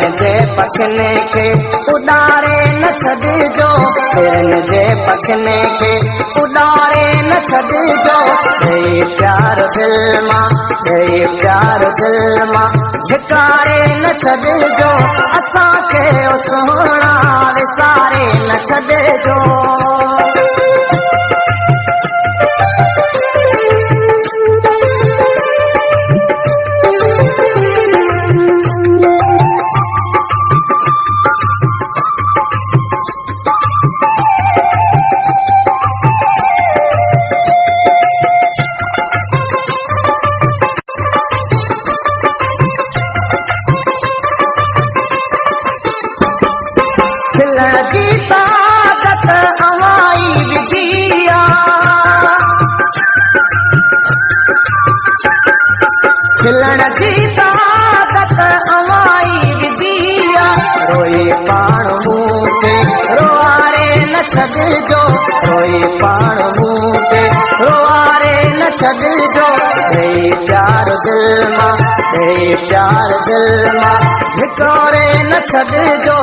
हिरन जे पखने खे उॾारे न छॾिजो, हिरन जे पखने खे उॾारे न छॾिजो। ॾेई प्यार दिल मां, ॾेई प्यार दिल मां धिकारे न छॾिजो, असांखे ओ सुहिणा विसारे न छॾिजो। खिलण जी ताकत अवाई विधिया, खिलण जी ताकत अवाई विधिया। रोई पाण मूंखे रोआरे न छॾिजो, रोई पाण मूंखे रोआरे न छॾिजो। ॾेई प्यार दिल मां, ॾेई प्यार दिल मां धिकारे न छॾिजो।